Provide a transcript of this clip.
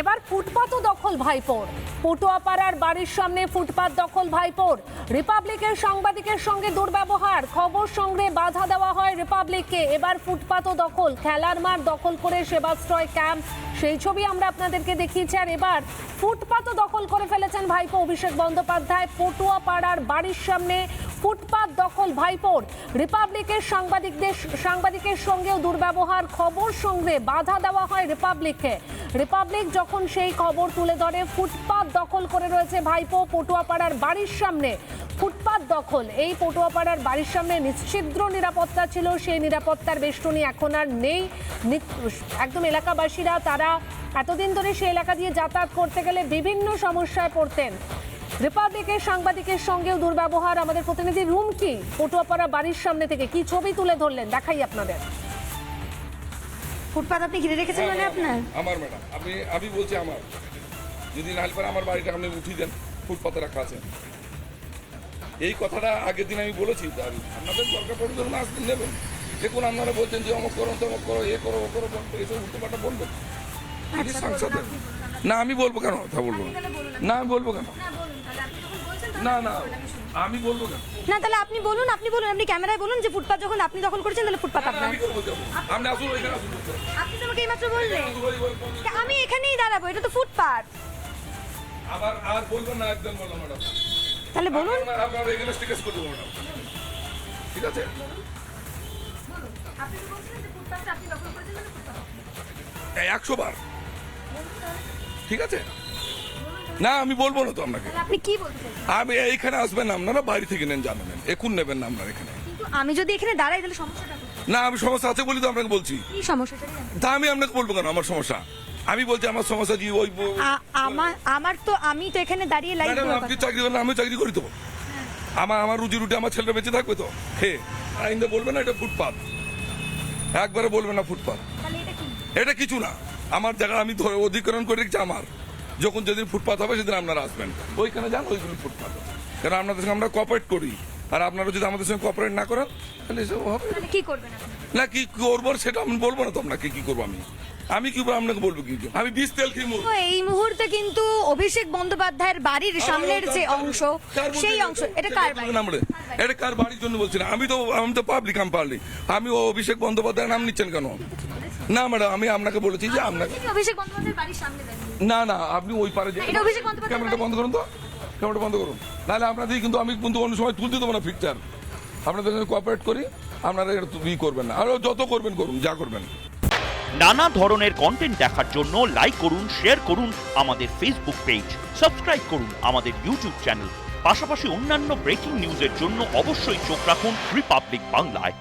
এবার ফুটপাতও দখল ভাইপোর। পটুয়াপাড়ার বাড়ির সামনে ফুটপাত দখল ভাইপোর। রিপাবলিকের সাংবাদিকের সঙ্গে দুর্ব্যবহার, খবর সংগ্রহে বাধা দেওয়া হয় রিপাবলিককে। এবার ফুটপাতও দখল, খেলার মাঠ দখল করে সেবাশ্রয় ক্যাম্প, সেই ছবি আমরা আপনাদেরকে দেখিয়েছি। আর এবার ফুটপাতও দখল করে ফেলেছেন ভাইপো অভিষেক বন্দ্যোপাধ্যায়। পটুয়াপাড়ার বাড়ির সামনে ফুটপাত দখল ভাইপোর। রিপাবলিকের সাংবাদিকের সঙ্গেও দুর্ব্যবহার, খবর সংগ্রহে বাধা দেওয়া হয় রিপাবলিককে। রিপাবলিক যখন সেই খবর তুলে ধরে ফুটপাত দখল করে রয়েছে ভাইপো। পটুয়াপাড়ার বাড়ির সামনে ফুটপাত দখল। এই পটুয়াপাড়ার বাড়ির সামনে নিশ্ছিদ্র নিরাপত্তা ছিল, সেই নিরাপত্তার বেষ্টনী এখন আর নেই। একদম এলাকাবাসীরা তারা এতদিন ধরে সেই এলাকা দিয়ে যাতায়াত করতে গেলে বিভিন্ন সমস্যায় পড়তেন। রিপাবলিকের সাংবাদিকের সঙ্গেও দুর্ব্যবহার। আমাদের প্রতিনিধি রুমকি পটুয়াপাড়া বাড়ির সামনে থেকে কি ছবি তুলে ধরলেন দেখাই আপনাদের। ফুটপাত আপনি ঘিরে রেখেছেন মানে আপনার? আমার ম্যাডাম, আমি বলছি আমার, যদি না পারে আমার বাড়িটা আপনি উঠিয়ে দেন, ফুটপাতে রাখা আছে। এই কথাটা আগের দিন আমি বলেছি, আপনাদের দরকার পড়ে যখন আসবেন নেবেন। দেখুন আপনারা বলছেন যে অমুক করো তমুক করো, এ করো ও করো, এসব উল্টোপাল্টা বলবেন সাংসদের। না আমি বলবো কেন, কথা বলবো না, আমি বলবো কেন, না না আমি বলবো কেন না, তাহলে আপনি বলুন, আপনি ক্যামেরায় বলুন যে ফুটপাত যখন আপনি দখল করেছেন তাহলে ফুটপাত আপনার। আপনি আসুন, ওইখানে আসুন। আপনি তো আমাকে এইমাত্র বললেন আমি এখানেই দাঁড়াবো, এটা তো ফুটপাত। আবার আর বলবেন না, একদম বললাম ম্যাডাম। তাহলে বলুন, আপনার এখানে স্টিকার্স করে দেবো ম্যাডাম, ঠিক আছে? আপনি বলছেন যে ফুটপাতটা আপনি দখল করেছেন তাহলে ফুটপাত 100 বার, ঠিক আছে? না আমি বলবো না তো আপনাকে। আপনি কি বলছেন? আমি এইখানে আসবেন না, আপনারা বাইরে থেকে নেন, জানাবেন, এখন নেবেন না আপনারা এখানে। কিন্তু আমি যদি এখানে দাঁড়াই তাহলে সমস্যাটা কোথায়? না আমি সমস্যা আছে বলি তো আপনাকে বলছি। কি সমস্যাটা? তা আমি আপনাকে বলবো কেন আমার সমস্যা? আমি বলছি আমার সমস্যা কি ওই আমার তো আমি তো এখানে দাঁড়িয়ে লাইভ। ম্যাডাম আপনি চাকরি করেন, আমিও চাকরি করি তো। আমার রুজি রুটি আমার ছেলেটা বেঁচে থাকবে তো। হে আইনটা বলবেন না এটা ফুটপাত, একবারে বলবেন না ফুটপাত। তাহলে এটা কি? এটা কিছু না, আমার জায়গা আমি অধিকরণ করে রেখেছি আমার। যখন যেদিন ফুটপাত হবে সেদিন আপনারা আসবেন, ওইখানে যান, ওইগুলো ফুটপাত। কারণ আপনাদের সঙ্গে আমরা কোঅপারেট করি, আর আপনারা যদি আমাদের সঙ্গে কোঅপারেট না করেন তাহলে এসব হবে তাহলে কি করবেন আপনি? না। কি করবো সেটা আমি বলবো না তো আপনাকে, কি করবো আমি কি আপনাকে বলবো কি? আমি 20 তেল কি তো এই মুহূর্তে কিন্তু অভিষেক বন্দ্যোপাধ্যায়ের বাড়ির সামনের যে অংশ, সেই অংশ এটা কার বাড়ি? এটা কার বাড়ির জন্য বলছি না, আমি তো পাবলিক পাবলিক। আমি অভিষেক বন্দ্যোপাধ্যায়ের নাম নিচ্ছেন কেন? না ম্যাডাম, আমি আপনাকে বলেছি যে আপনাকে অভিষেক বন্দ্যোপাধ্যায়ের বাড়ির সামনে দাঁড়িয়ে। না না আপনি ওই পারে এটা অভিষেক বন্দ্যোপাধ্যায়। ক্যামেরাটা বন্ধ করুন তো, ক্যামেরাটা বন্ধ করুন, নাহলে আপনাদের কিন্তু আমি কিন্তু অন্য সময় তুলতে দেবো না পিকচার। আপনাদের সঙ্গে কোঅপারেট করি, আপনারা ই করবেন না, আর যত করবেন করুন, যা করবেন। নানা ধরনের কন্টেন্ট দেখার জন্য লাইক করুন, শেয়ার করুন আমাদের ফেসবুক পেজ, সাবস্ক্রাইব করুন আমাদের ইউটিউব চ্যানেল। পাশাপাশি অন্যান্য ব্রেকিং নিউজের জন্য অবশ্যই চোখ রাখুন রিপাবলিক বাংলায়।